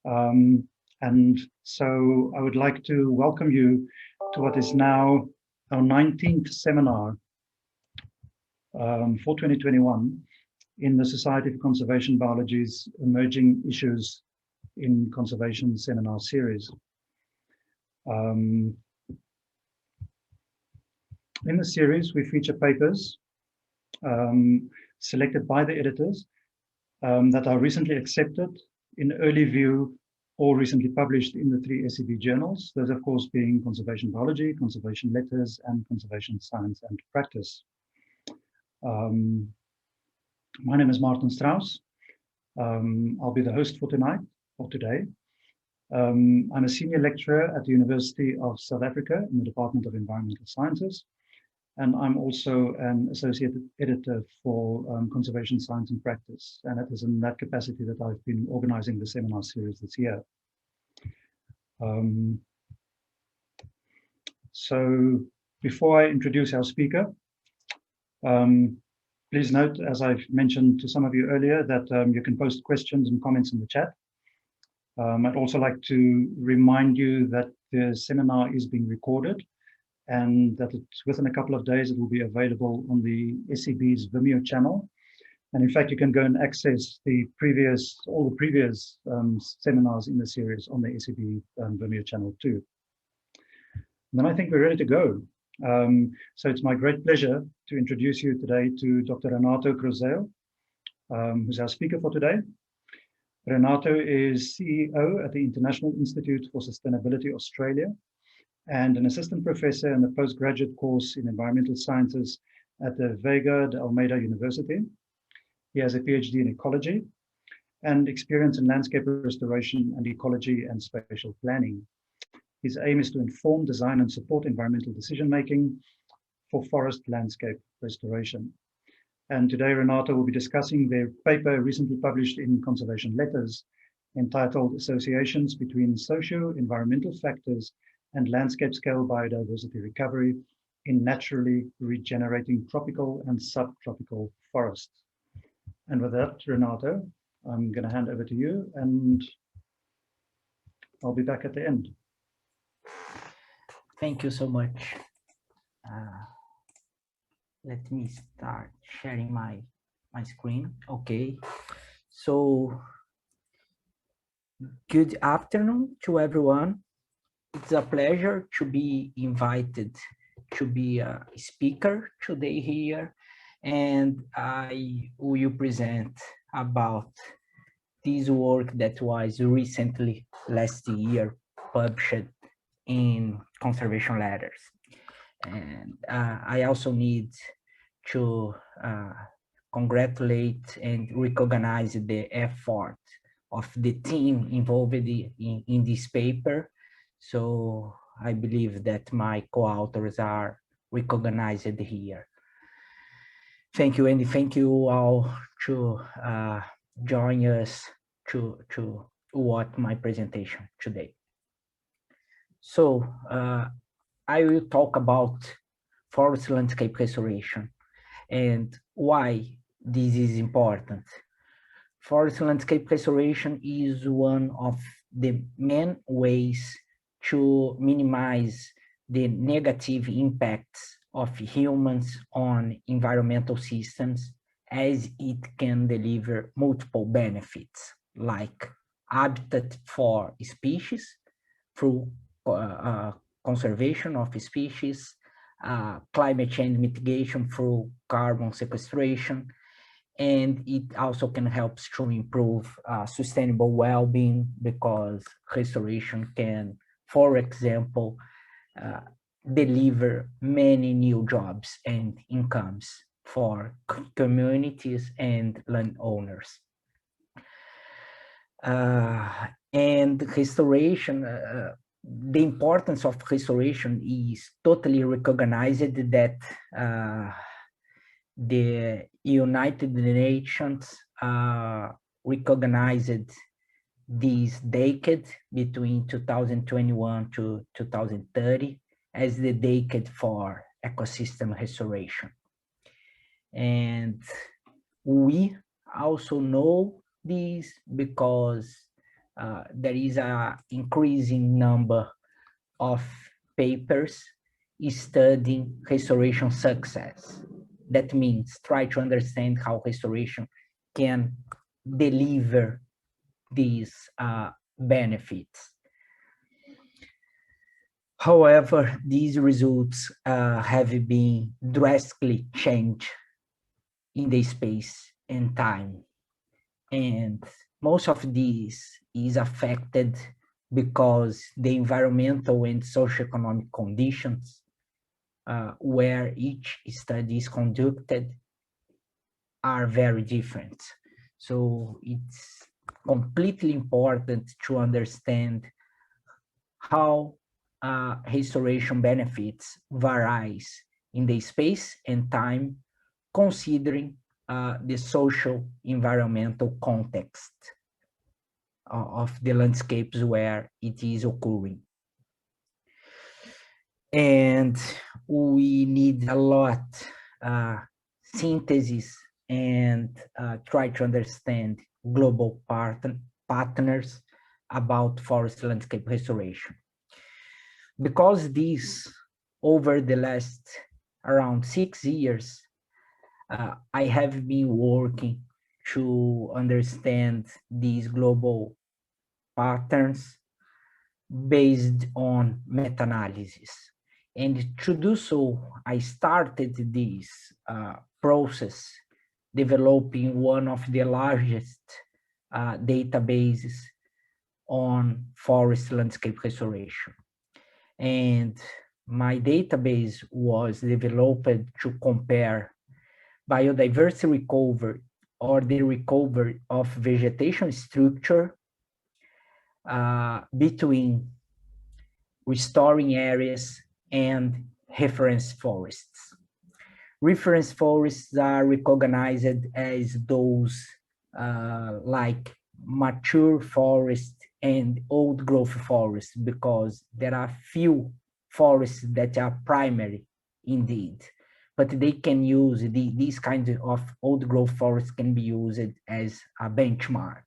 And so I would like to welcome you to what is now our 19th seminar for 2021 in the Society for Conservation Biology's Emerging Issues in Conservation seminar series. In the series, we feature papers selected by the editors that are recently accepted in early view or recently published in the 3 SCB journals, those of course being Conservation Biology, Conservation Letters, and Conservation Science and Practice. My name is Martin Strauss. I'll be the host for tonight, or today. I'm a senior lecturer at the University of South Africa in the Department of Environmental Sciences, and I'm also an associate editor for Conservation Science and Practice, and it is in that capacity that I've been organizing the seminar series this year. So before I introduce our speaker, please note, as I've mentioned to some of you earlier, that you can post questions and comments in the chat. I'd also like to remind you that the seminar is being recorded and that within a couple of days it will be available on the SCB's Vimeo channel. And in fact, you can go and access all the previous seminars in the series on the SCB Vimeo channel too. And then I think we're ready to go. So it's my great pleasure to introduce you today to Dr. Renato Crouzeilles, who's our speaker for today. Renato is CEO at the International Institute for Sustainability Australia and an assistant professor in the postgraduate course in environmental sciences at the Vega de Almeida University. He has a PhD in ecology and experience in landscape restoration and ecology and spatial planning. His aim is to inform, design, and support environmental decision-making for forest landscape restoration. And today, Renato will be discussing their paper recently published in Conservation Letters entitled Associations Between Socio-Environmental Factors and Landscape-Scale Biodiversity Recovery in Naturally Regenerating Tropical and Subtropical Forests. And with that, Renato, I'm going to hand over to you, and I'll be back at the end. Thank you so much. Let me start sharing my screen. Okay, so good afternoon to everyone. It's a pleasure to be invited to be a speaker today here, and I will present about this work that was recently last year published in Conservation Letters. And I also need to congratulate and recognize the effort of the team involved in this paper. So I believe that my co-authors are recognized here. Thank you, and thank you all to join us to watch my presentation today. So I will talk about forest landscape restoration and why this is important. Forest landscape restoration is one of the main ways to minimize the negative impacts of humans on environmental systems, as it can deliver multiple benefits like habitat for species through conservation of species, climate change mitigation through carbon sequestration, and it also can help to improve sustainable well-being, because restoration can, for example, deliver many new jobs and incomes for communities and landowners. And restoration, the importance of restoration is totally recognized that the United Nations recognized this decade between 2021 to 2030 as the decade for ecosystem restoration. And we also know this because there is an increasing number of papers studying restoration success. That means try to understand how restoration can deliver these benefits. However, these results have been drastically changed in the space and time. And most of these is affected because the environmental and socioeconomic conditions where each study is conducted are very different. So it's completely important to understand how restoration benefits varies in the space and time, considering the social environmental context of the landscapes where it is occurring. And we need a lot synthesis and try to understand global partners about forest landscape restoration. Because this, over the last around 6 years, I have been working to understand these global patterns based on meta-analysis. And to do so, I started this process developing one of the largest databases on forest landscape restoration. And my database was developed to compare biodiversity recovery or the recovery of vegetation structure between restoring areas and reference forests. Reference forests are recognized as those like mature forest and old growth forests, because there are few forests that are primary indeed, but they can use these kinds of old growth forests can be used as a benchmark.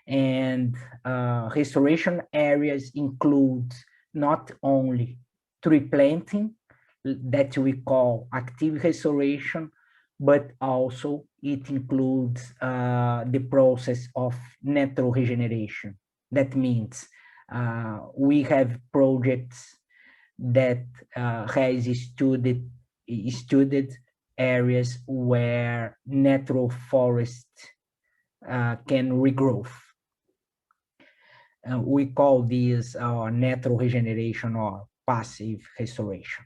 And restoration areas include not only tree planting that we call active restoration, but also it includes the process of natural regeneration. That means we have projects that has studied areas where natural forest can regrow. We call these natural regeneration or passive restoration.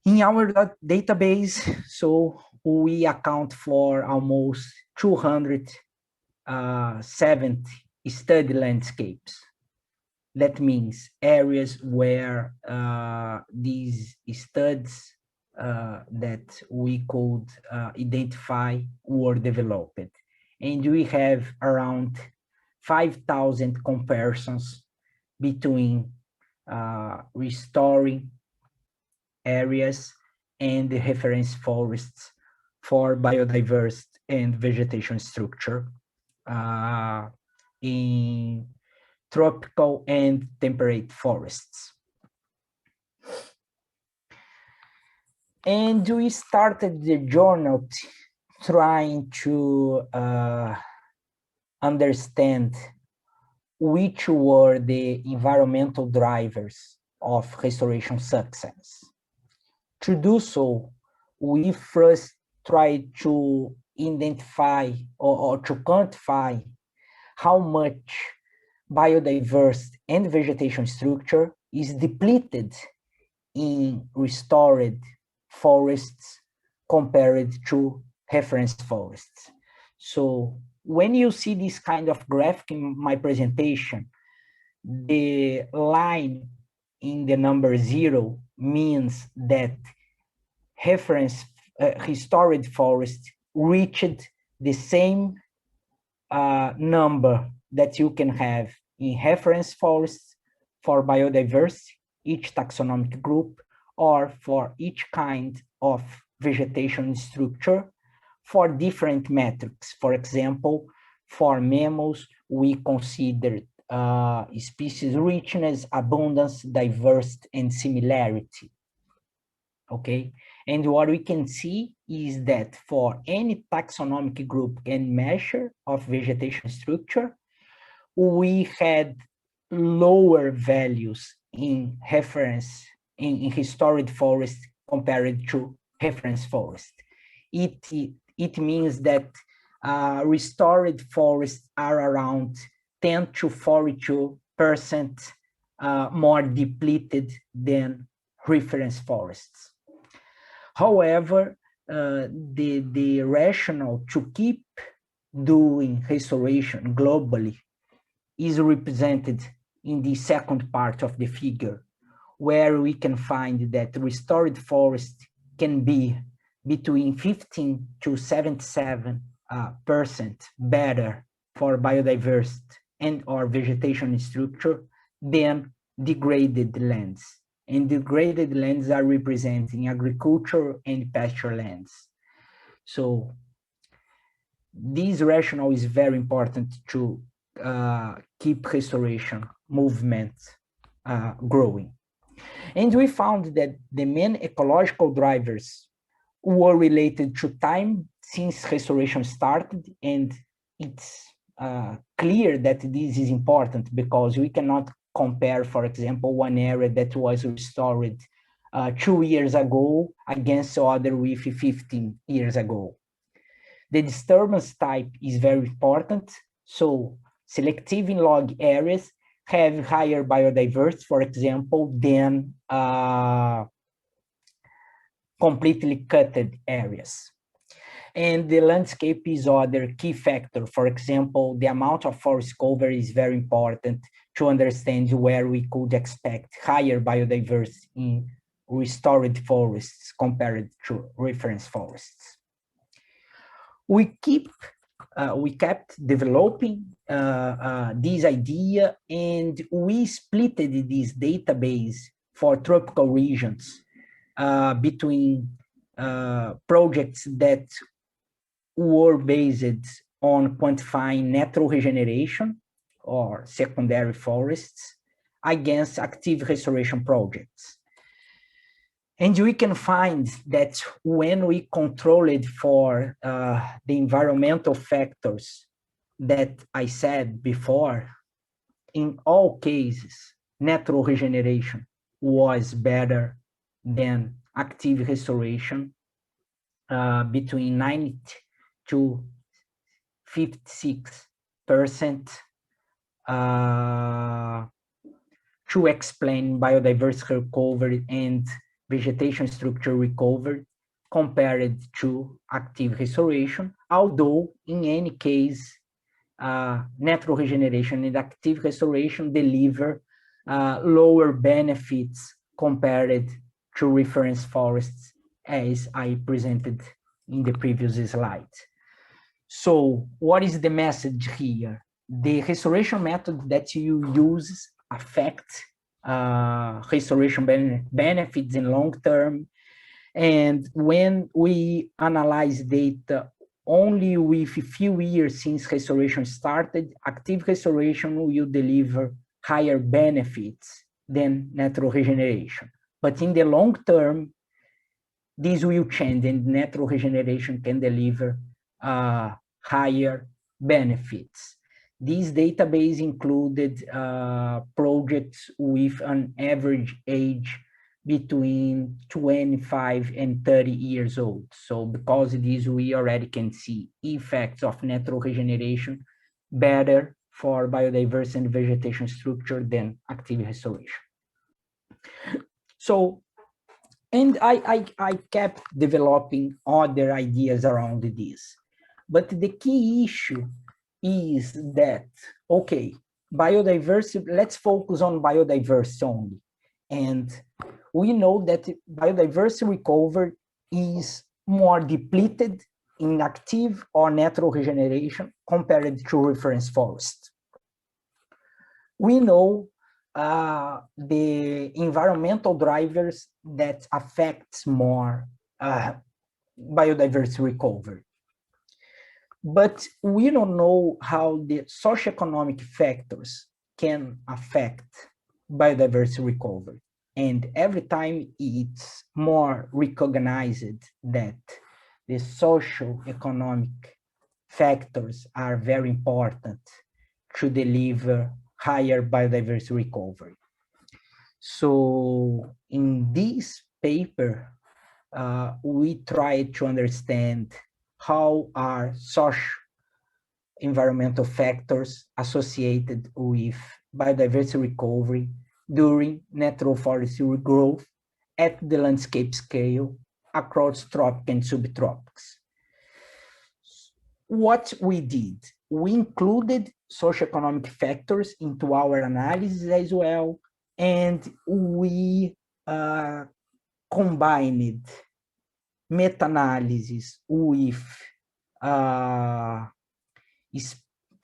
In our database, so we account for almost 270 study landscapes. That means areas where these studies that we could identify were developed. And we have around 5,000 comparisons between restoring areas and the reference forests for biodiversity and vegetation structure in tropical and temperate forests. And we started the journal trying to understand which were the environmental drivers of restoration success. To do so, we first tried to identify or to quantify how much biodiversity and vegetation structure is depleted in restored forests compared to reference forests. So when you see this kind of graphic in my presentation, the line in the number 0 means that reference restored forest reached the same number that you can have in reference forests for biodiversity, each taxonomic group, or for each kind of vegetation structure for different metrics. For example, for mammals, we considered species richness, abundance, diversity, and similarity. Okay, and what we can see is that for any taxonomic group and measure of vegetation structure, we had lower values in reference in historic forest compared to reference forest. It means that restored forests are around 10 to 42% more depleted than reference forests. However, the rationale to keep doing restoration globally is represented in the second part of the figure, where we can find that restored forest can be between 15 to 77% better for biodiversity and or vegetation structure than degraded lands. And degraded lands are representing agriculture and pasture lands. So this rationale is very important to keep restoration movement growing. And we found that the main ecological drivers were related to time since restoration started, and it's clear that this is important because we cannot compare, for example, one area that was restored 2 years ago against other with 15 years ago. The disturbance type is very important. So selective in log areas have higher biodiversity, for example, than completely cutted areas. And the landscape is other key factor. For example, the amount of forest cover is very important to understand where we could expect higher biodiversity in restored forests compared to reference forests. We kept developing this idea, and we split this database for tropical regions between projects that were based on quantifying natural regeneration or secondary forests against active restoration projects. And we can find that when we control it for the environmental factors that I said before, in all cases, natural regeneration was better than active restoration, between 90 to 56% to explain biodiversity recovery and vegetation structure recovered compared to active restoration, although in any case, natural regeneration and active restoration deliver lower benefits compared to reference forests, as I presented in the previous slide. So what is the message here? The restoration method that you use affect restoration benefits in long term. And when we analyze data only with a few years since restoration started, active restoration will deliver higher benefits than natural regeneration. But in the long term, this will change, and natural regeneration can deliver higher benefits. This database included projects with an average age between 25 and 30 years old. So because of this, we already can see effects of natural regeneration better for biodiversity and vegetation structure than active restoration. So, and I kept developing other ideas around this. But the key issue is that, okay, biodiversity, let's focus on biodiversity only. And we know that biodiversity recovery is more depleted in active or natural regeneration compared to reference forest. We know the environmental drivers that affects more biodiversity recovery. But we don't know how the socioeconomic factors can affect biodiversity recovery. And every time it's more recognized that the socioeconomic factors are very important to deliver higher biodiversity recovery. So in this paper, we try to understand how are social environmental factors associated with biodiversity recovery during natural forest regrowth at the landscape scale across tropics and subtropics. What we did, we included socioeconomic factors into our analysis as well, and we combined meta-analysis with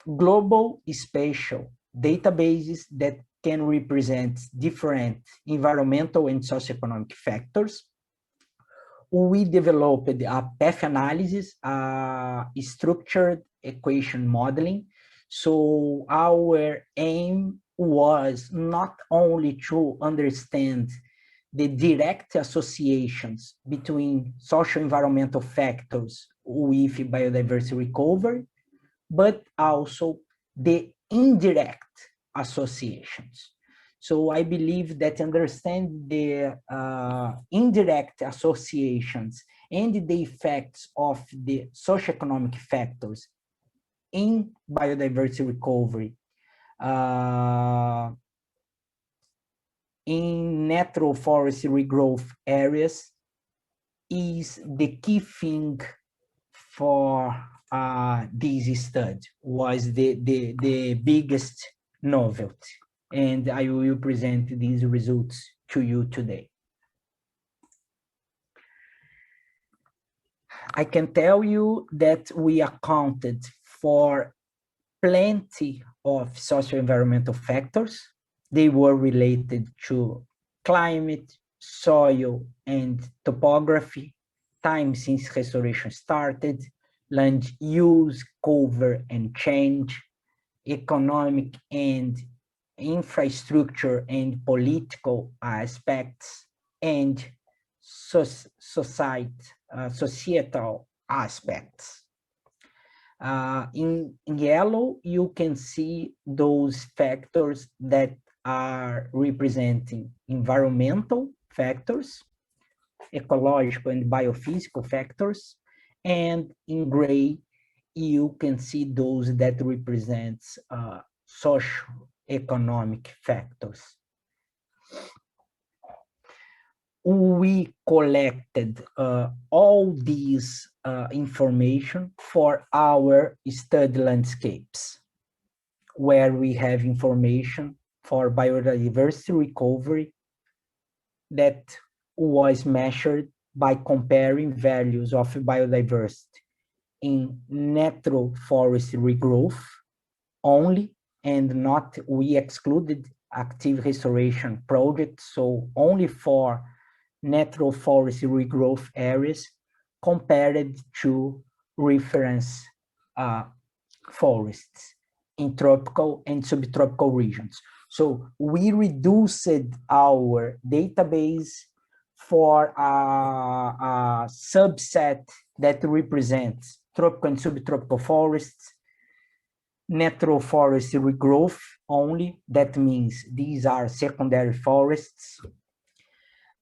global spatial databases that can represent different environmental and socioeconomic factors. We developed a path analysis, structured equation modeling. So our aim was not only to understand the direct associations between social environmental factors with biodiversity recovery, but also the indirect associations. So I believe that understand the indirect associations and the effects of the socioeconomic factors in biodiversity recovery in natural forest regrowth areas is the key thing for this study, was the biggest novelty. And I will present these results to you today. I can tell you that we accounted for plenty of socio-environmental factors. They were related to climate, soil, and topography, time since restoration started, land use, cover, and change, economic and infrastructure and political aspects, and societal aspects. In yellow, you can see those factors that are representing environmental factors, ecological and biophysical factors, and in gray, you can see those that represents socio-economic factors. We collected all these information for our study landscapes, where we have information for biodiversity recovery that was measured by comparing values of biodiversity in natural forest regrowth only, and not, we excluded active restoration projects, so only for natural forest regrowth areas compared to reference forests in tropical and subtropical regions. So we reduced our database for a subset that represents tropical and subtropical forests, natural forest regrowth only, that means these are secondary forests,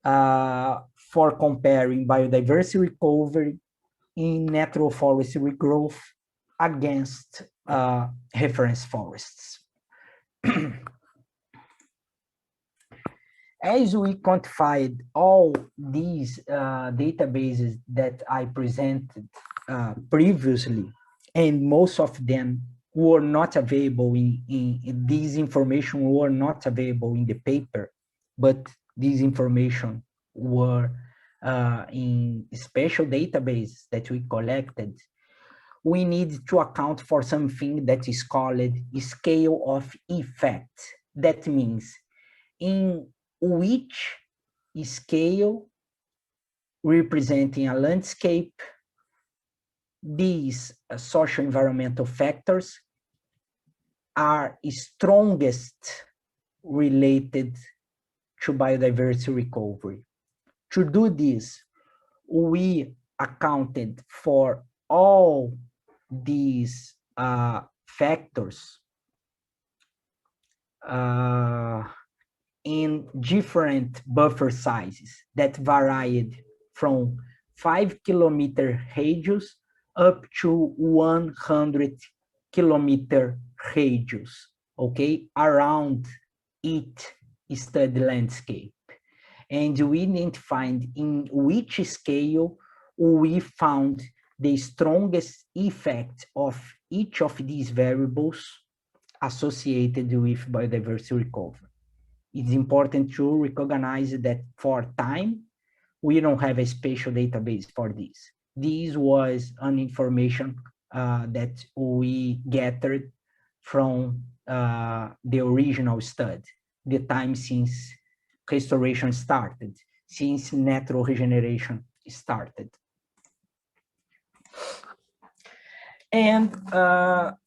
for comparing biodiversity recovery in natural forest regrowth against reference forests. As we quantified all these databases that I presented previously, and most of them were not available in these information were not available in the paper, but these information were in special databases that we collected. We need to account for something that is called a scale of effect. That means in which scale representing a landscape these socio-environmental factors are strongest related to biodiversity recovery. To do this, we accounted for all these factors in different buffer sizes that varied from 5-kilometer radius up to 100-kilometer radius, okay, around each study landscape. And we identified in which scale we found the strongest effect of each of these variables associated with biodiversity recovery. It's important to recognize that for time, we don't have a spatial database for this. This was an information that we gathered from the original study, the time since restoration started, since natural regeneration started. And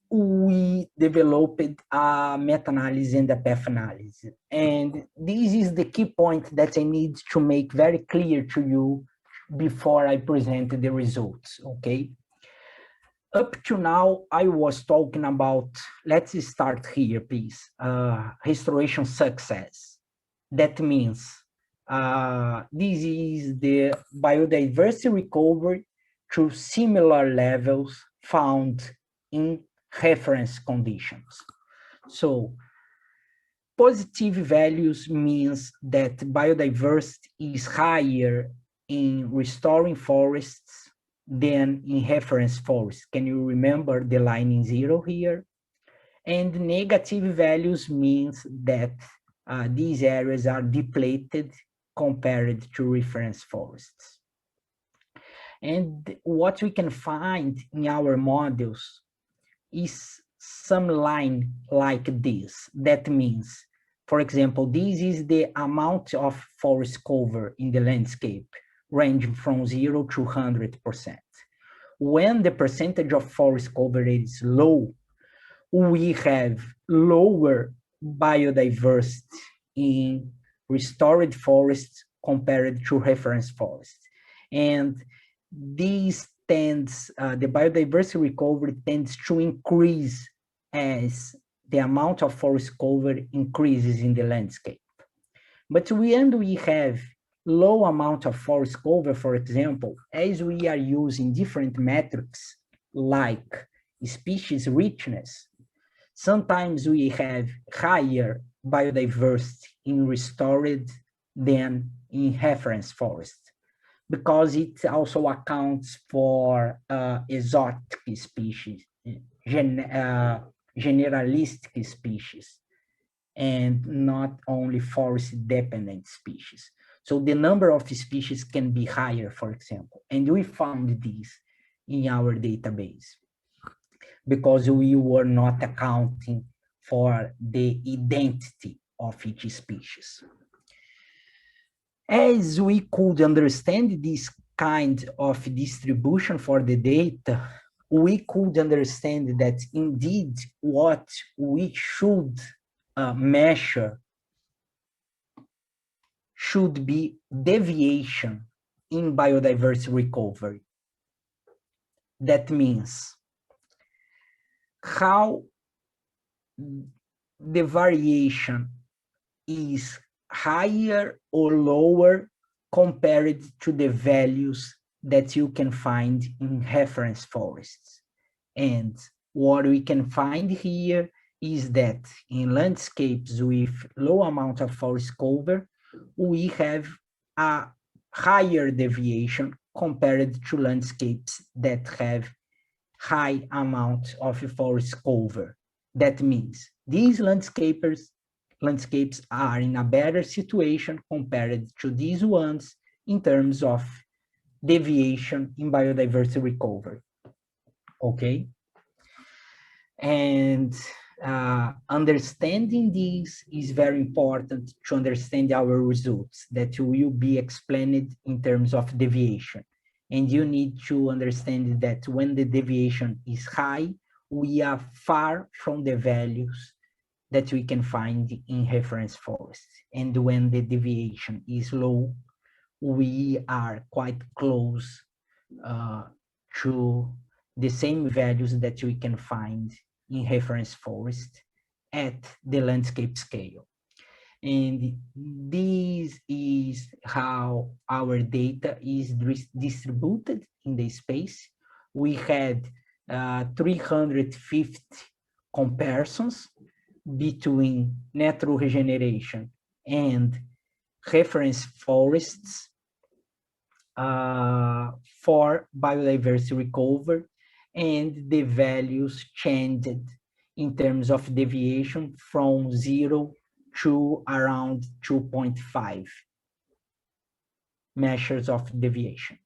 we developed a meta-analysis and a path analysis. And this is the key point that I need to make very clear to you before I present the results, okay? Up to now, I was talking about, let's start here, please, restoration success. That means this is the biodiversity recovery to similar levels found in reference conditions. So positive values means that biodiversity is higher in restoring forests than in reference forests. Can you remember the line in 0 here? And negative values means that these areas are depleted compared to reference forests. And what we can find in our models is some line like this. That means, for example, this is the amount of forest cover in the landscape, ranging from 0 to 100%. When the percentage of forest cover is low, we have lower biodiversity in restored forests compared to reference forests. And these tends, the biodiversity recovery tends to increase as the amount of forest cover increases in the landscape. But when we have low amount of forest cover, for example, as we are using different metrics like species richness, sometimes we have higher biodiversity in restored than in reference forest, because it also accounts for exotic species, generalistic species, and not only forest-dependent species. So the number of species can be higher, for example, and we found this in our database because we were not accounting for the identity of each species. As we could understand this kind of distribution for the data, we could understand that indeed what we should measure should be deviation in biodiversity recovery. That means how the variation is higher or lower compared to the values that you can find in reference forests. And what we can find here is that in landscapes with low amount of forest cover, we have a higher deviation compared to landscapes that have high amount of forest cover. That means these landscapes are in a better situation compared to these ones in terms of deviation in biodiversity recovery. Okay? And understanding this is very important to understand our results that will be explained in terms of deviation. And you need to understand that when the deviation is high, we are far from the values that we can find in reference forests. And when the deviation is low, we are quite close to the same values that we can find in reference forest at the landscape scale. And this is how our data is distributed in the space. We had 350 comparisons between natural regeneration and reference forests for biodiversity recovery, and the values changed in terms of deviation from 0 to around 2.5 measures of deviation.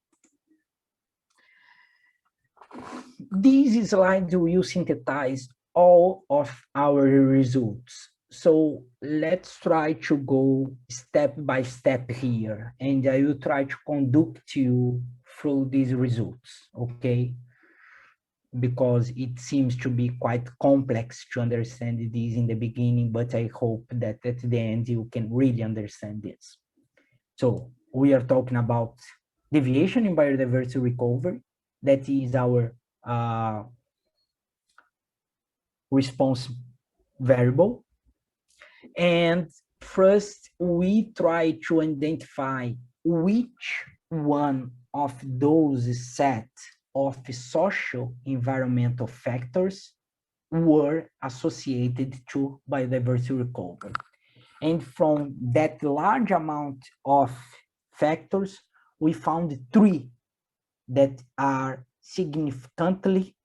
This slide will synthesize all of our results. So let's try to go step by step here, and I will try to conduct you through these results, okay? Because it seems to be quite complex to understand this in the beginning, but I hope that at the end you can really understand this. So we are talking about deviation in biodiversity recovery. That is our response variable. And first, we try to identify which one of those set of social environmental factors were associated to biodiversity recovery. And from that large amount of factors, we found 3 that are significantly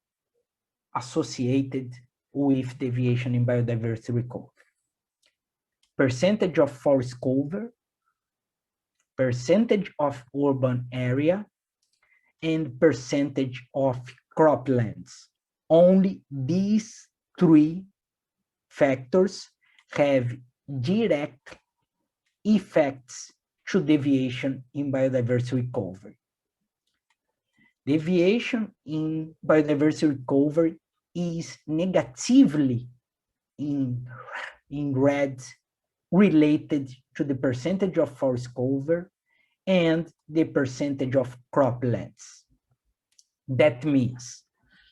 associated with deviation in biodiversity recovery. Percentage of forest cover, percentage of urban area, and percentage of croplands. Only these 3 factors have direct effects to deviation in biodiversity recovery. Deviation in biodiversity recovery is negatively in red related to the percentage of forest cover and the percentage of croplands. That means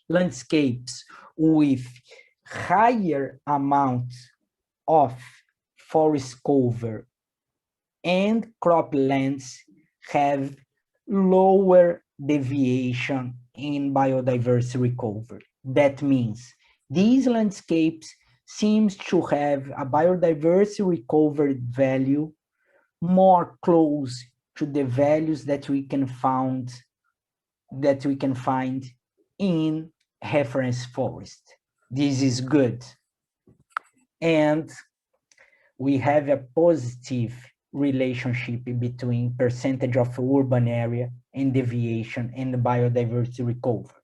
landscapes with higher amount of forest cover and croplands have lower deviation in biodiversity recovery. That means these landscapes seems to have a biodiversity recovery value more close to the values that we can find in reference forest. This is good. And we have a positive relationship between percentage of urban area and deviation and biodiversity recovery.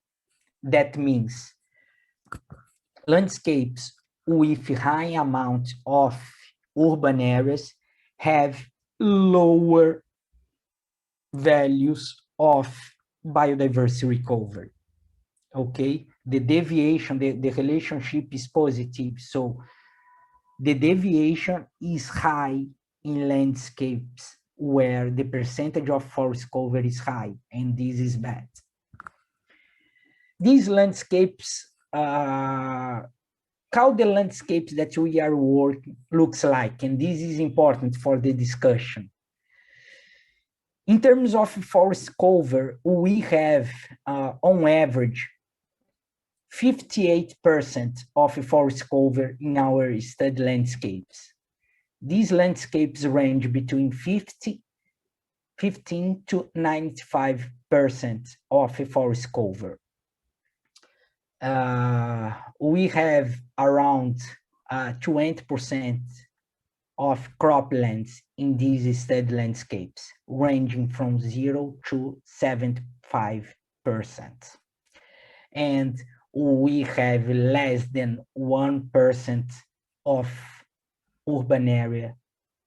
That means landscapes with high amount of urban areas have lower values of biodiversity recovery. Okay, the deviation, the relationship is positive. So the deviation is high in landscapes where the percentage of forest cover is high, and this is bad. These landscapes, how the landscapes that we are working looks like, and this is important for the discussion. In terms of forest cover, we have on average 58% of forest cover in our study landscapes. These landscapes range between 15 to 95% of forest cover. We have around 20% of croplands in these study landscapes, ranging from 0 to 75%. And we have less than 1% of urban area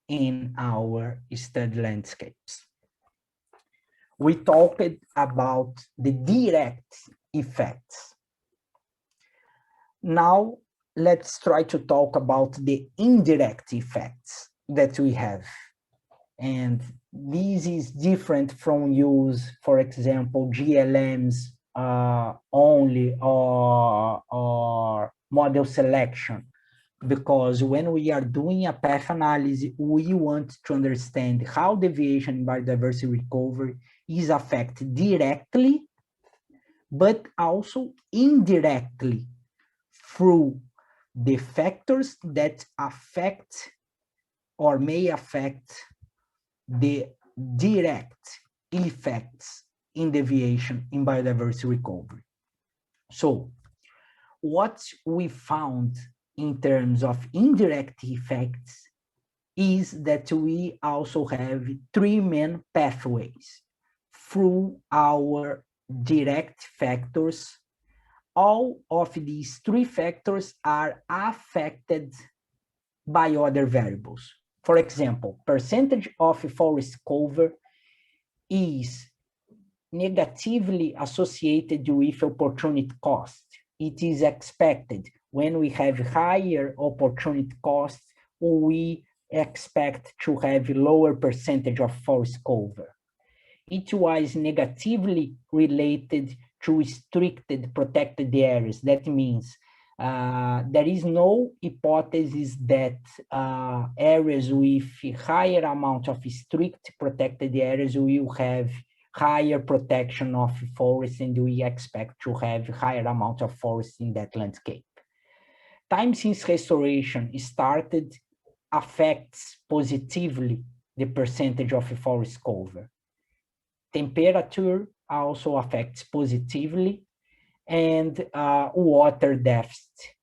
in our study landscapes. we talked about the direct effects. Now, let's try to talk about the indirect effects that we have. And this is different from use, for example, GLMs only or model selection. Because when we are doing a path analysis, we want to understand how deviation in biodiversity recovery is affected directly, but also indirectly through the factors that affect or may affect the direct effects in deviation in biodiversity recovery. So what we found in terms of indirect effects is that we also have three main pathways through our direct factors. All of these three factors are affected by other variables. For example, percentage of forest cover is negatively associated with opportunity cost. It is expected when we have higher opportunity costs, we expect to have lower percentage of forest cover. It was negatively related to restricted protected areas. That means there is no hypothesis that areas with higher amount of strict protected areas will have higher protection of forests, and we expect to have higher amount of forest in that landscape. Time since restoration started affects positively the percentage of forest cover. Temperature also affects positively, and water deficit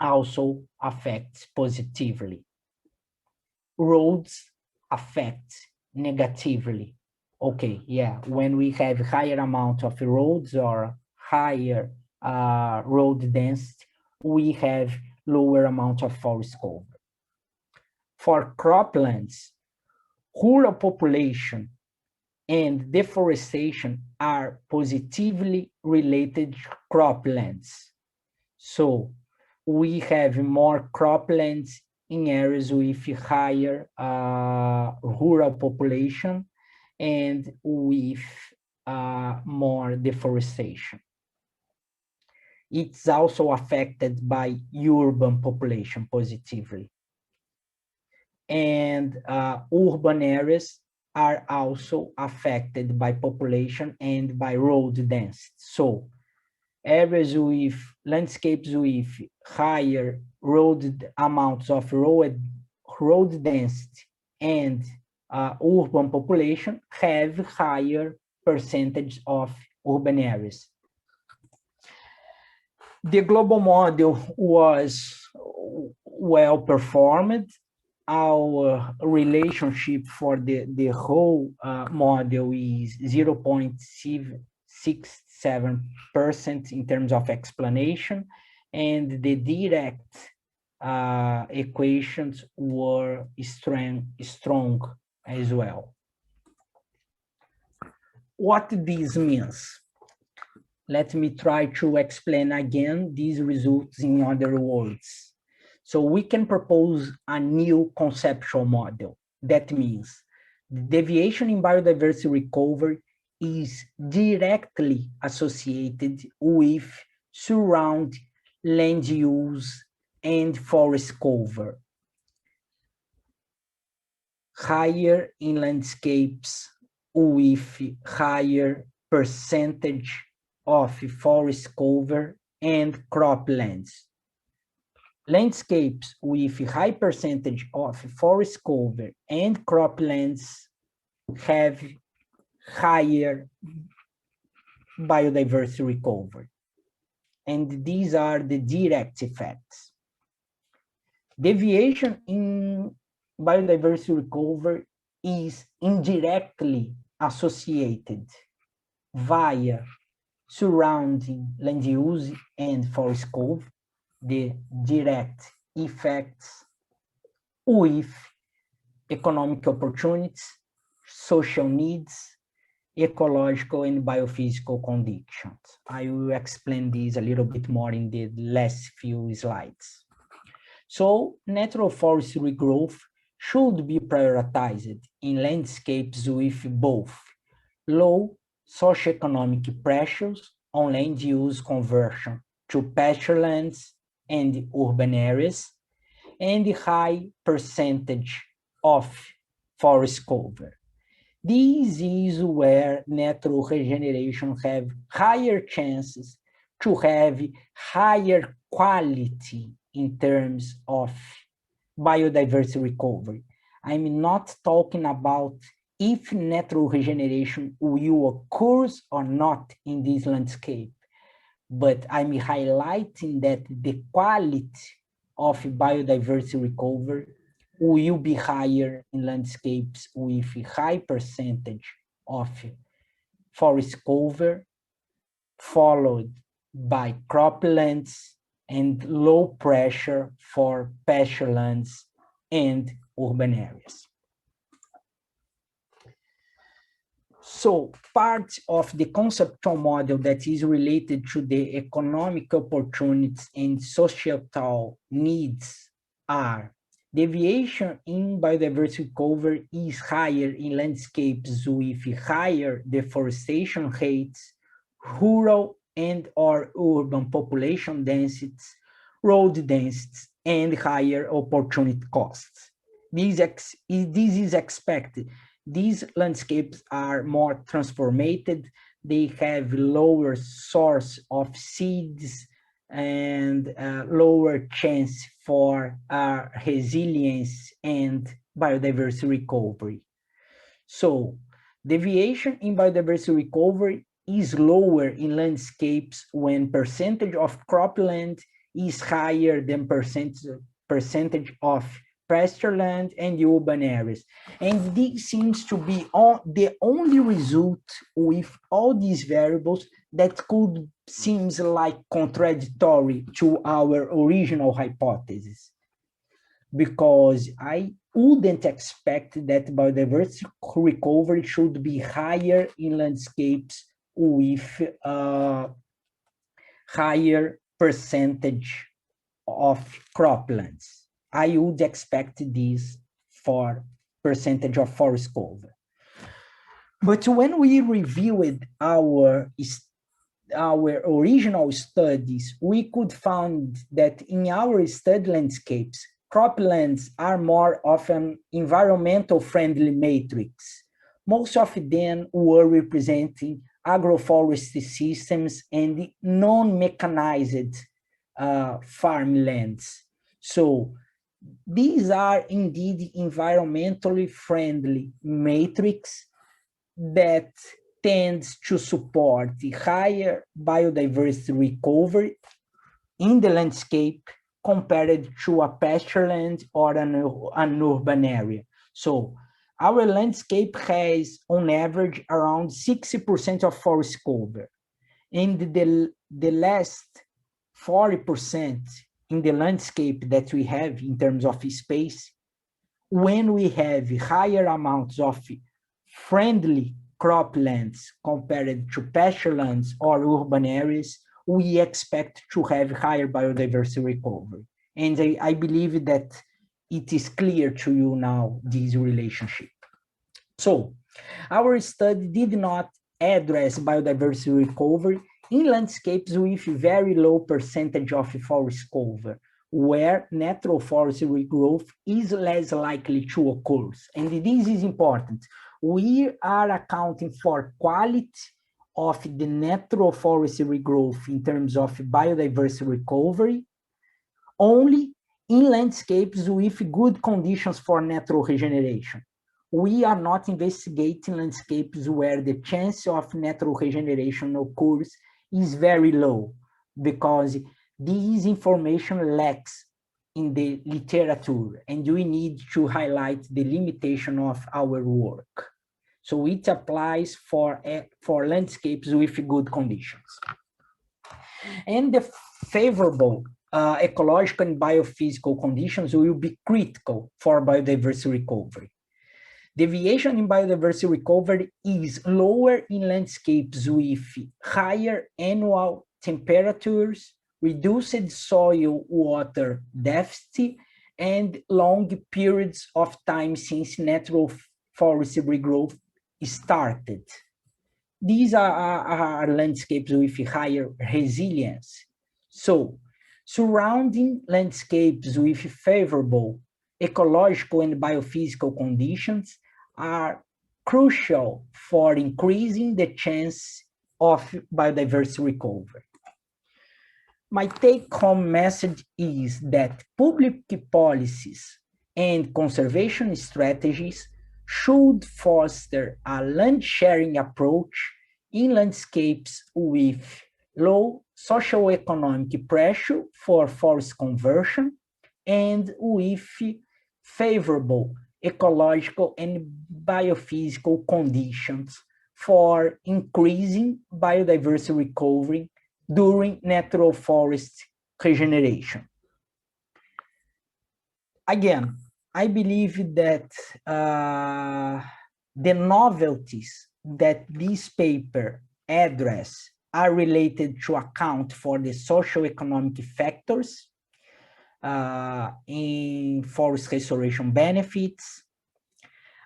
also affects positively. Roads affect negatively. Okay, yeah, when we have higher amount of roads or higher road density, we have lower amount of forest cover. For croplands, rural population and deforestation are positively related croplands. So we have more croplands in areas with higher rural population and with more deforestation. It's also affected by urban population positively. And urban areas are also affected by population and by road density. So areas with landscapes with higher amounts of road density and urban population have higher percentage of urban areas. The global model was well performed. Our relationship for the whole model is 0.67% in terms of explanation, and the direct equations were strong as well. What this means? Let me try to explain again these results in other words. So we can propose a new conceptual model. That means the deviation in biodiversity recovery is directly associated with surround land use and forest cover. Higher in landscapes with higher percentage of forest cover and croplands. Landscapes with high percentage of forest cover and croplands have higher biodiversity recovery. And these are the direct effects. Deviation in biodiversity recovery is indirectly associated via surrounding land use and forest cover, the direct effects with economic opportunities, social needs, ecological and biophysical conditions. I will explain this a little bit more in the last few slides. So natural forest regrowth should be prioritized in landscapes with both low socioeconomic pressures on land use conversion to pasturelands and urban areas, and the high percentage of forest cover. This is where natural regeneration have higher chances to have higher quality in terms of biodiversity recovery. I'm not talking about if natural regeneration will occur or not in this landscape, but I'm highlighting that the quality of biodiversity recovery will be higher in landscapes with a high percentage of forest cover, followed by croplands and low pressure for pasturelands and urban areas. So part of the conceptual model that is related to the economic opportunities and societal needs are deviation in biodiversity cover is higher in landscapes with higher deforestation rates, rural and or urban population densities, road densities, and higher opportunity costs. This is expected. These landscapes are more transformed. They have lower source of seeds and lower chance for resilience and biodiversity recovery. So deviation in biodiversity recovery is lower in landscapes when percentage of cropland is higher than percentage of pastureland and urban areas. And this seems to be the only result with all these variables that could seems like contradictory to our original hypothesis. Because I wouldn't expect that biodiversity recovery should be higher in landscapes with higher percentage of croplands. I would expect this for percentage of forest cover. But when we reviewed our original studies, we could find that in our study landscapes, croplands are more of an environmental friendly matrix. Most of them were representing agroforestry systems and non-mechanized farmlands. So these are indeed environmentally friendly matrix that tends to support the higher biodiversity recovery in the landscape compared to a pastureland or an urban area. So our landscape has on average around 60% of forest cover. And the last 40% in the landscape that we have in terms of space, when we have higher amounts of friendly croplands compared to pasturelands or urban areas, we expect to have higher biodiversity recovery. And I believe that it is clear to you now, this relationship. So our study did not address biodiversity recovery in landscapes with very low percentage of forest cover, where natural forest regrowth is less likely to occur. And this is important. We are accounting for quality of the natural forest regrowth in terms of biodiversity recovery only in landscapes with good conditions for natural regeneration. We are not investigating landscapes where the chance of natural regeneration occurs is very low, because this information lacks in the literature, and we need to highlight the limitation of our work. So it applies for landscapes with good conditions. And the favorable ecological and biophysical conditions will be critical for biodiversity recovery. Deviation in biodiversity recovery is lower in landscapes with higher annual temperatures, reduced soil water deficit, and long periods of time since natural forest regrowth started. These are landscapes with higher resilience. So, surrounding landscapes with favorable ecological and biophysical conditions are crucial for increasing the chance of biodiversity recovery. My take-home message is that public policies and conservation strategies should foster a land-sharing approach in landscapes with low socioeconomic pressure for forest conversion and with favorable ecological and biophysical conditions for increasing biodiversity recovery during natural forest regeneration. Again, I believe that the novelties that this paper address are related to account for the socioeconomic factors in forest restoration benefits,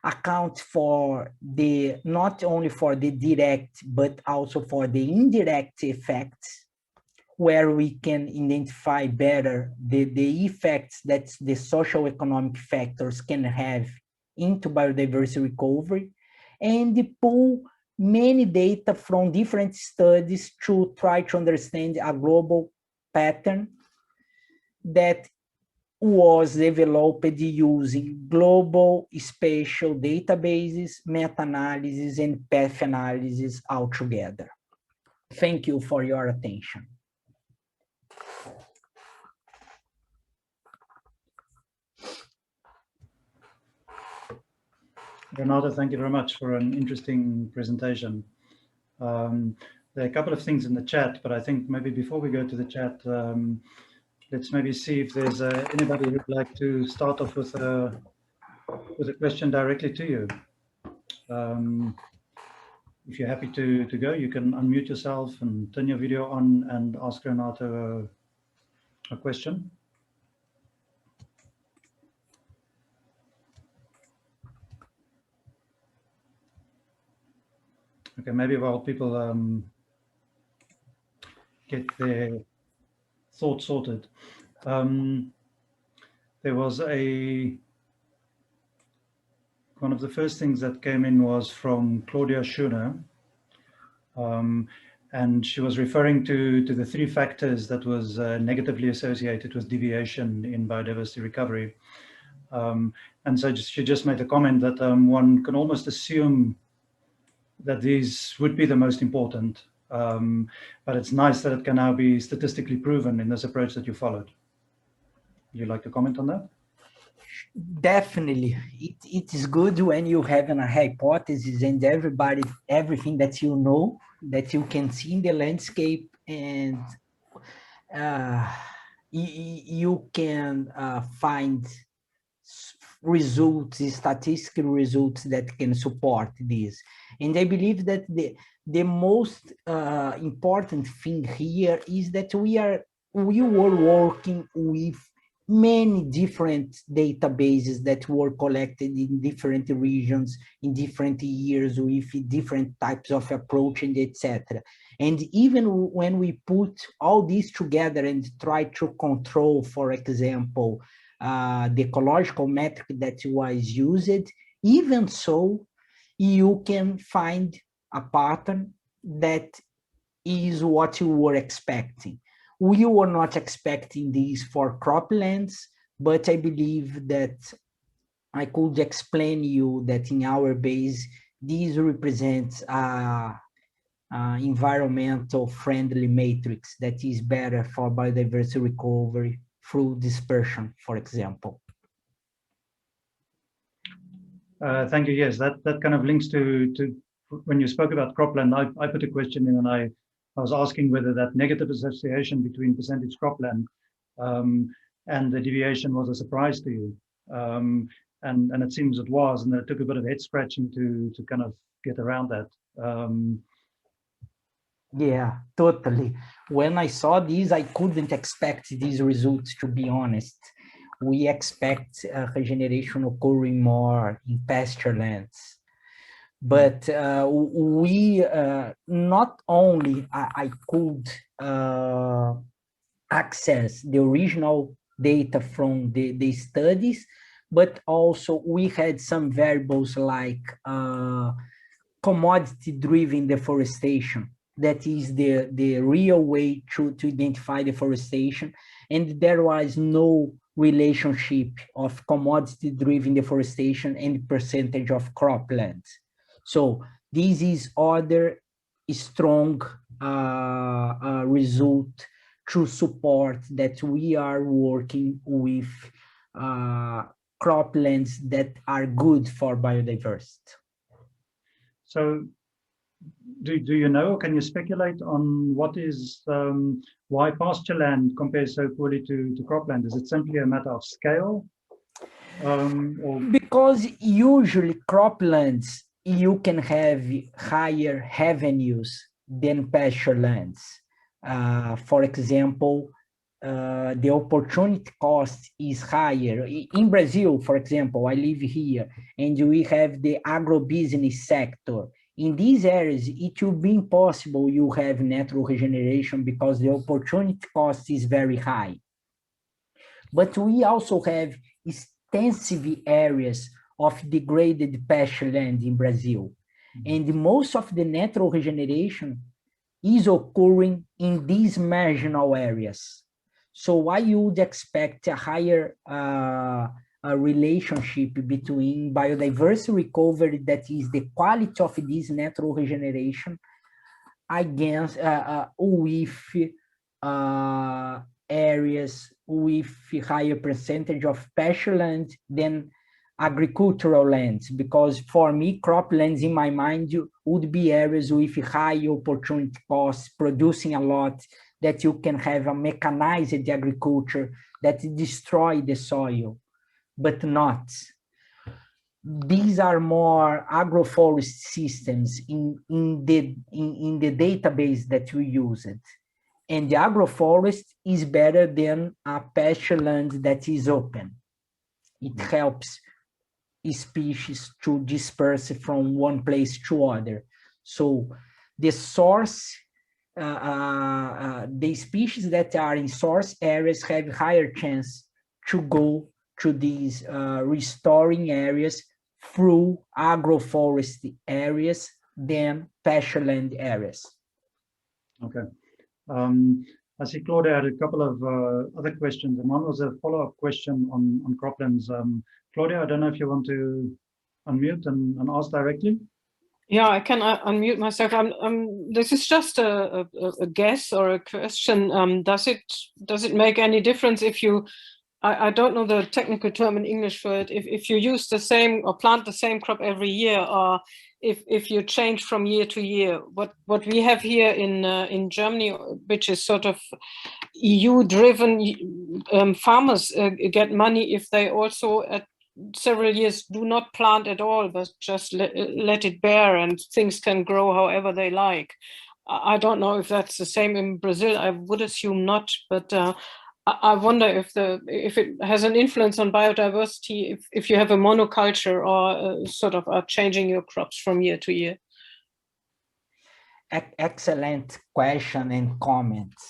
account for the not only for the direct but also for the indirect effects, where we can identify better the effects that the socioeconomic factors can have into biodiversity recovery, and pull many data from different studies to try to understand a global pattern that was developed using global spatial databases, meta-analysis, and path analysis altogether. Thank you for your attention. Renato, thank you very much for an interesting presentation. There are a couple of things in the chat, but I think maybe before we go to the chat, let's maybe see if there's anybody who'd like to start off with a question directly to you. If you're happy to go, you can unmute yourself and turn your video on and ask Renato a question. Okay, maybe while people get their thoughts sorted. There was one of the first things that came in was from Claudia Schuner, and she was referring to the three factors that was negatively associated with deviation in biodiversity recovery. And so she just made a comment that one can almost assume that these would be the most important, but it's nice that it can now be statistically proven in this approach that you followed. Would you like to comment on that? Definitely. It is good when you have a hypothesis and everything that you know, that you can see in the landscape, and you can find results, statistical results that can support this. And I believe that the most important thing here is that we were working with many different databases that were collected in different regions, in different years, with different types of approach and etc. And even when we put all these together and try to control, for example, the ecological metric that was used, even so, you can find a pattern that is what you were expecting. We were not expecting this for croplands, but I believe that I could explain you that in our base, this represents a environmental friendly matrix that is better for biodiversity recovery through dispersion, for example. Thank you. Yes, that kind of links to when you spoke about cropland. I put a question in, and I was asking whether that negative association between percentage cropland and the deviation was a surprise to you. and it seems it was, and it took a bit of head scratching to kind of get around that. Yeah, totally. When I saw these, I couldn't expect these results, to be honest. We expect regeneration occurring more in pasture lands. But we not only I could access the original data from the studies, but also we had some variables like commodity-driven deforestation. That is the real way to identify deforestation. And there was no relationship of commodity-driven deforestation and percentage of croplands. So this is other strong result to support that we are working with croplands that are good for biodiversity. So do you know, or can you speculate on what is, why pasture land compares so poorly to cropland? Is it simply a matter of scale? Or... Because usually croplands, you can have higher revenues than pasture lands. For example, the opportunity cost is higher. In Brazil, for example, I live here, and we have the agribusiness sector. In these areas, it will be impossible you have natural regeneration because the opportunity cost is very high. But we also have extensive areas of degraded pasture land in Brazil. And most of the natural regeneration is occurring in these marginal areas. So I would expect a higher relationship between biodiversity recovery, that is the quality of this natural regeneration, against with areas with higher percentage of pasture land than agricultural lands, because for me, croplands in my mind would be areas with high opportunity costs, producing a lot, that you can have a mechanized agriculture that destroy the soil, but not. These are more agroforest systems in the database that we used. And the agroforest is better than a pasture land that is open. It helps species to disperse from one place to other. So the source, the species that are in source areas have higher chance to go to these restoring areas through agroforest areas than pasture land areas. Okay. I see Claudia had a couple of other questions, and one was a follow-up question on croplands. Claudia, I don't know if you want to unmute and ask directly. Yeah, I can unmute myself. This is just a guess or a question. Does it make any difference if you, I don't know the technical term in English for it, if you use the same or plant the same crop every year, or if you change from year to year? What we have here in Germany, which is sort of EU-driven, farmers get money if they also at several years do not plant at all, but just let it bear, and things can grow however they like. I don't know if that's the same in Brazil. I would assume not, but I wonder if it has an influence on biodiversity if you have a monoculture or sort of are changing your crops from year to year. Excellent question and comments.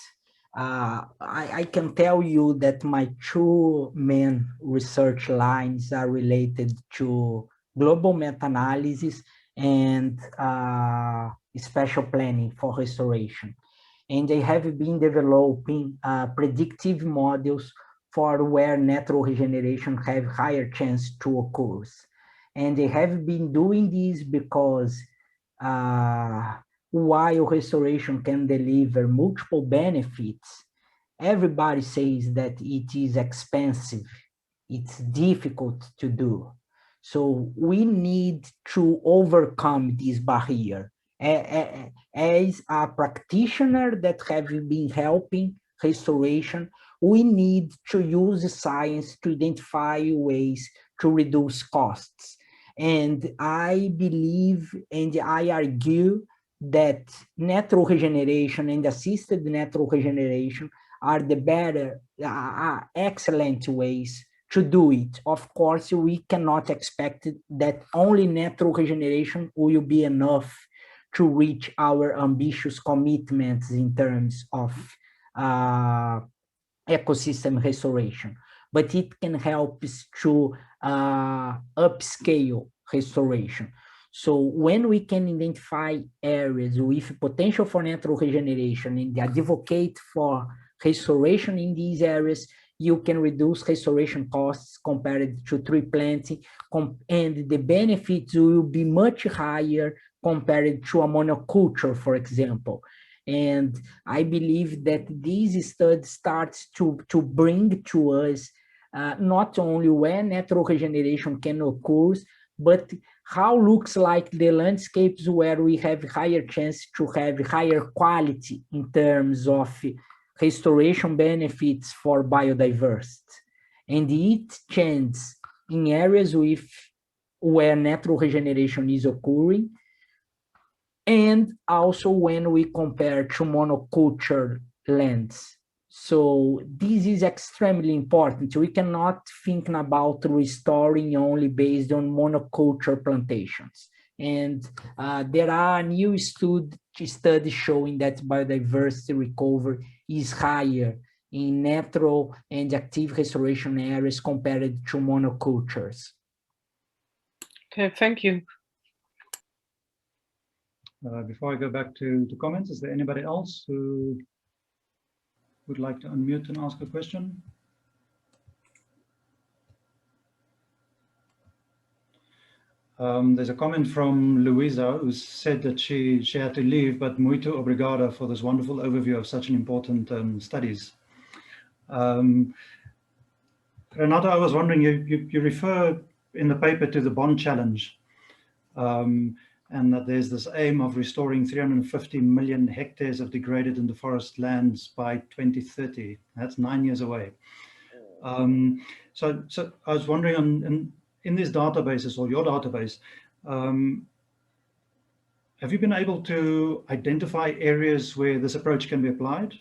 I can tell you that my two main research lines are related to global meta-analysis and spatial planning for restoration. And they have been developing predictive models for where natural regeneration have higher chance to occur. And they have been doing this because while restoration can deliver multiple benefits, everybody says that it is expensive, it's difficult to do. So we need to overcome this barrier. As a practitioner that have been helping restoration, we need to use science to identify ways to reduce costs. And I believe and I argue that natural regeneration and assisted natural regeneration are the better, excellent ways to do it. Of course, we cannot expect that only natural regeneration will be enough to reach our ambitious commitments in terms of ecosystem restoration, but it can help us to upscale restoration. So when we can identify areas with potential for natural regeneration and advocate for restoration in these areas, you can reduce restoration costs compared to tree planting, and the benefits will be much higher compared to a monoculture, for example. And I believe that this study starts to bring to us not only where natural regeneration can occur, but how looks like the landscapes where we have higher chance to have higher quality in terms of restoration benefits for biodiversity. And it changes in areas where natural regeneration is occurring, and also when we compare to monoculture lands. So this is extremely important. We cannot think about restoring only based on monoculture plantations. And there are new studies showing that biodiversity recovery is higher in natural and active restoration areas compared to monocultures. Okay, thank you. Before I go back to comments, is there anybody else who would like to unmute and ask a question? There's a comment from Luisa who said that she had to leave, but muito obrigado for this wonderful overview of such an important studies. Renato, I was wondering, you refer in the paper to the bond challenge, and that there's this aim of restoring 350 million hectares of degraded and deforested lands by 2030. That's 9 years away. So I was wondering, in these databases or your database, have you been able to identify areas where this approach can be applied?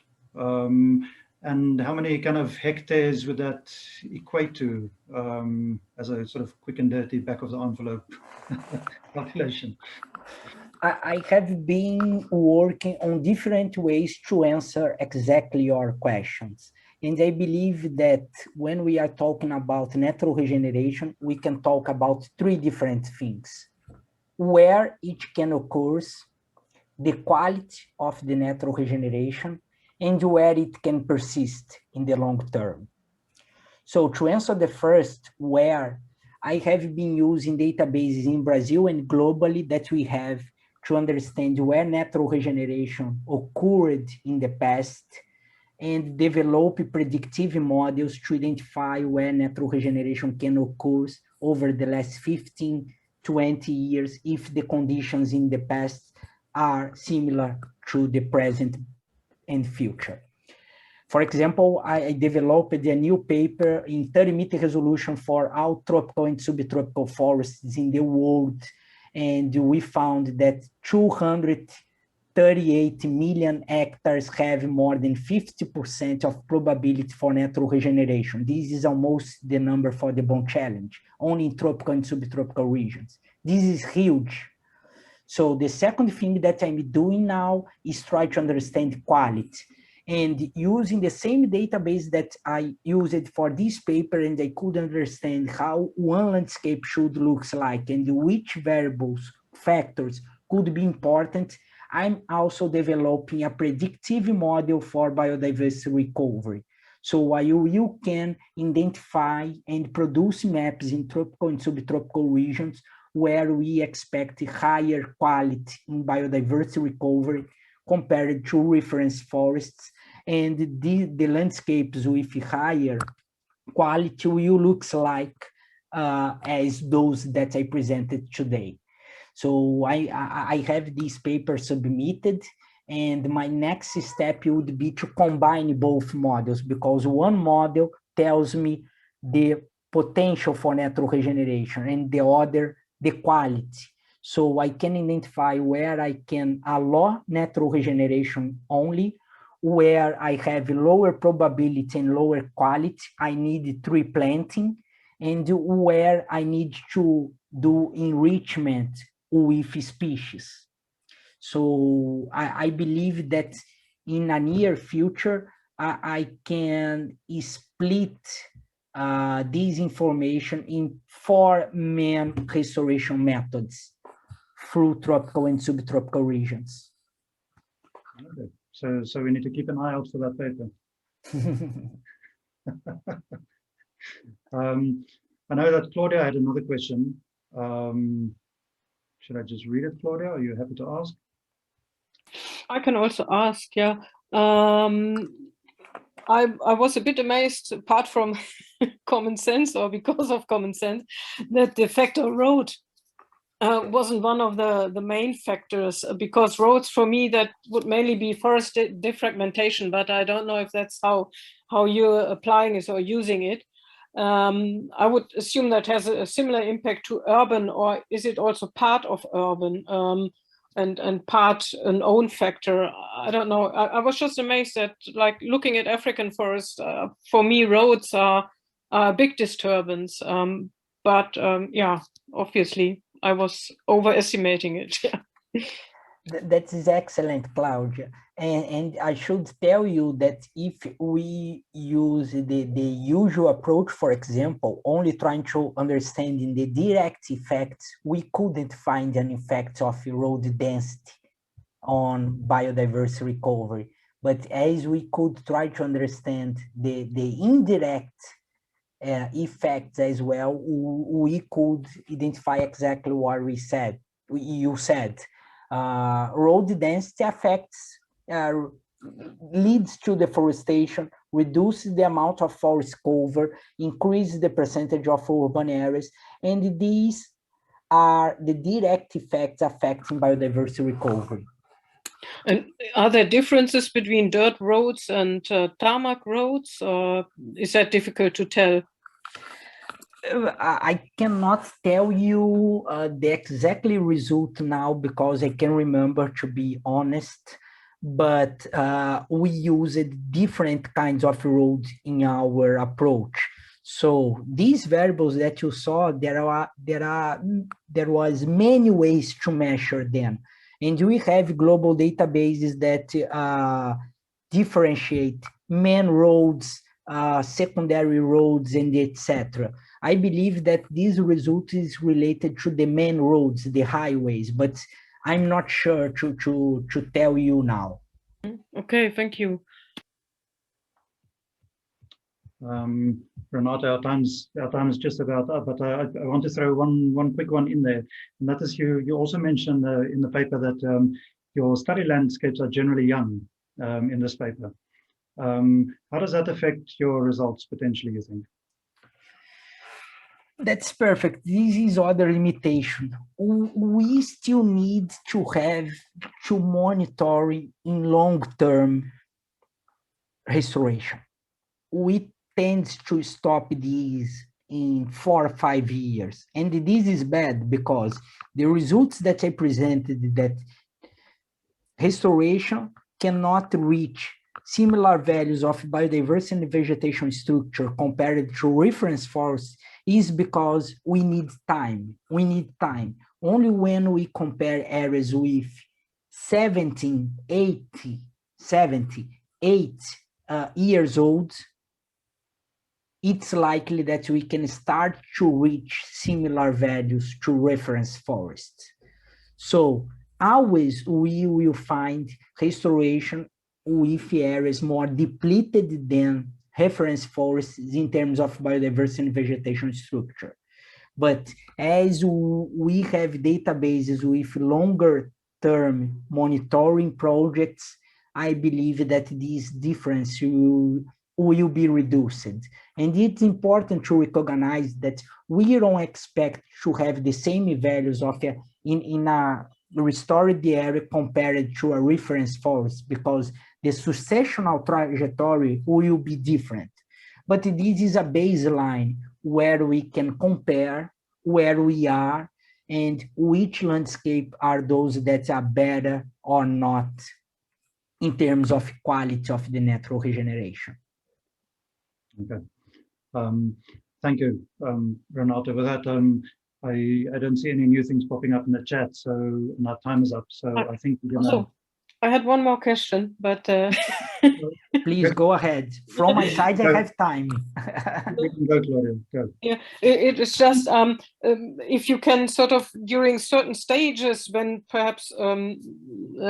And how many kind of hectares would that equate to, as a sort of quick and dirty back of the envelope calculation? I have been working on different ways to answer exactly your questions. And I believe that when we are talking about natural regeneration, we can talk about three different things: where each can occur, the quality of the natural regeneration, and where it can persist in the long term. So to answer the first, where, I have been using databases in Brazil and globally that we have to understand where natural regeneration occurred in the past, and develop predictive models to identify where natural regeneration can occur over the last 15, 20 years if the conditions in the past are similar to the present and future. For example, I developed a new paper in 30-meter resolution for all tropical and subtropical forests in the world, and we found that 238 million hectares have more than 50% of probability for natural regeneration. This is almost the number for the bond challenge, only in tropical and subtropical regions. This is huge. So the second thing that I'm doing now is try to understand quality. And using the same database that I used for this paper, and I could understand how one landscape should look like and which variables, factors could be important, I'm also developing a predictive model for biodiversity recovery. So you can identify and produce maps in tropical and subtropical regions where we expect higher quality in biodiversity recovery compared to reference forests, and the landscapes with higher quality will look like as those that I presented today. So I have this paper submitted, And my next step would be to combine both models, because one model tells me the potential for natural regeneration and the other, the quality. So I can identify where I can allow natural regeneration only, where I have lower probability and lower quality, I need tree planting, and where I need to do enrichment with species. So I believe that in a near future, I can split this information in 4 main restoration methods through tropical and subtropical regions. Okay. So we need to keep an eye out for that paper. I know that Claudia had another question. Should I just read it, Claudia? Are you happy to ask? I can also ask, yeah. I was a bit amazed, apart from common sense, or because of common sense, that the factor road wasn't one of the main factors, because roads for me, that would mainly be forest defragmentation, but I don't know if that's how you're applying it or using it. I would assume that has a similar impact to urban, or is it also part of urban and part an own factor? I don't know. I was just amazed that, like, looking at African forests, for me, roads are a big disturbance. But yeah, obviously, I was overestimating it. That is excellent, Claudia. And I should tell you that if we use the usual approach, for example, only trying to understand the direct effects, we couldn't find an effect of road density on biodiversity recovery. But as we could try to understand the indirect effects as well, we could identify exactly what you said. Road density affects, leads to deforestation, reduces the amount of forest cover, increases the percentage of urban areas, and these are the direct effects affecting biodiversity recovery. And are there differences between dirt roads and tarmac roads, or is that difficult to tell? I cannot tell you the exactly result now, because I can remember, to be honest, but we used different kinds of roads in our approach. So these variables that you saw, there was many ways to measure them. And we have global databases that differentiate main roads, secondary roads, and etc. I believe that this result is related to the main roads, the highways, but I'm not sure to tell you now. Okay, thank you. Renato, our time's just about up, but I want to throw one quick one in there, and that is you also mentioned in the paper that your study landscapes are generally young in this paper. How does that affect your results potentially, you think? That's perfect. This is other limitation. We still need to have to monitor in long-term restoration. We tend to stop these in 4 or 5 years. And this is bad, because the results that I presented, that restoration cannot reach similar values of biodiversity and vegetation structure compared to reference forests, is because we need time. We need time. Only when we compare areas with 78 years old, it's likely that we can start to reach similar values to reference forests. So always we will find restoration with areas more depleted than reference forests in terms of biodiversity and vegetation structure. But as we have databases with longer term monitoring projects, I believe that this difference will be reduced. And it's important to recognize that we don't expect to have the same values of in a restore the area compared to a reference forest, because the successional trajectory will be different. But this is a baseline where we can compare where we are and which landscape are those that are better or not in terms of quality of the natural regeneration. Okay. Thank you, Renato. With that, I don't see any new things popping up in the chat, so our time is up. So I think we're gonna... I had one more question, but please go ahead. From my side, I have time. You can go, Claudia. Go. Yeah, it is just if you can sort of during certain stages when perhaps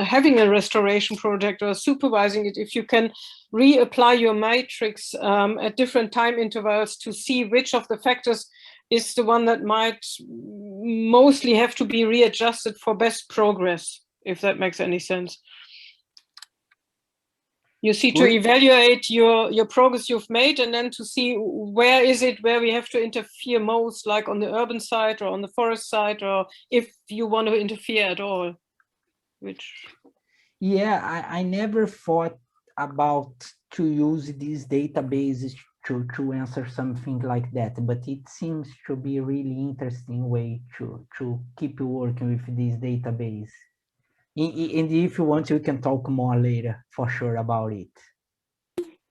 having a restoration project or supervising it, if you can reapply your matrix at different time intervals to see which of the factors is the one that might mostly have to be readjusted for best progress, if that makes any sense. You see, to evaluate your progress you've made, and then to see where is it where we have to interfere most, like on the urban side or on the forest side, or if you want to interfere at all. Which, yeah, I never thought about to use these databases to answer something like that, but it seems to be a really interesting way to keep working with this database. And if you want, we can talk more later for sure about it.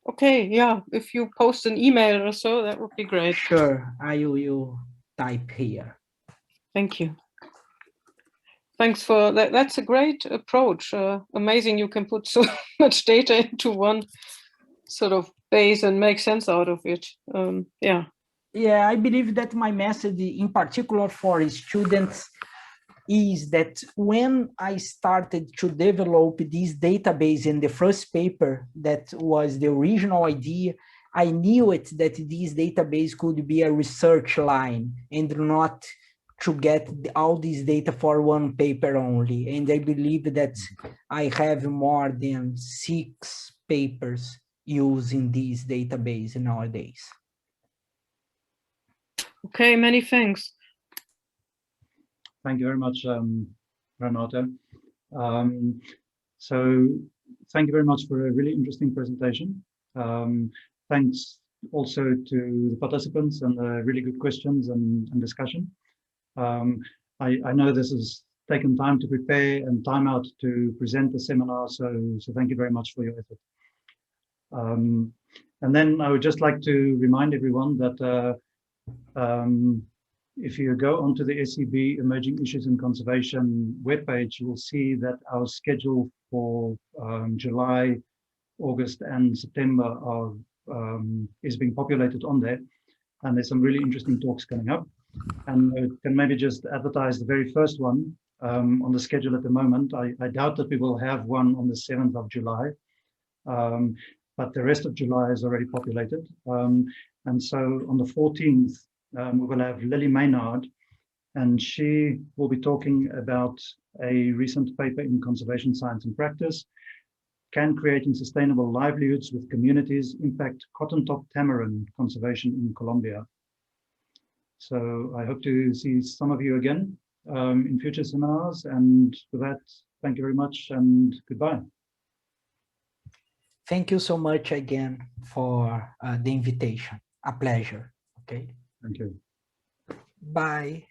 Okay, yeah, if you post an email or so, that would be great. Sure, I will type here. Thank you. Thanks for that. That's a great approach. Amazing you can put so much data into one sort of base and make sense out of it. Yeah. Yeah, I believe that my message in particular for students is that when I started to develop this database in the first paper, that was the original idea, I knew it that this database could be a research line and not to get all this data for one paper only. And I believe that I have more than 6 papers using this database nowadays. Okay, many thanks. Thank you very much, Renato. So thank you very much for a really interesting presentation. Thanks also to the participants and the really good questions and discussion. I know this has taken time to prepare and time out to present the seminar, so thank you very much for your effort. And then I would just like to remind everyone that if you go onto the SCB Emerging Issues in Conservation webpage, you will see that our schedule for July, August, and September is being populated on there. And there's some really interesting talks coming up. And I can maybe just advertise the very first one on the schedule at the moment. I doubt that we will have one on the 7th of July, but the rest of July is already populated. And so on the 14th, we will have Lily Maynard, and she will be talking about a recent paper in Conservation Science and Practice, Can Creating Sustainable Livelihoods with Communities Impact Cotton Top Tamarin Conservation in Colombia. So I hope to see some of you again in future seminars. And with that, thank you very much and goodbye. Thank you so much again for the invitation. A pleasure. Okay. Thank you. Bye.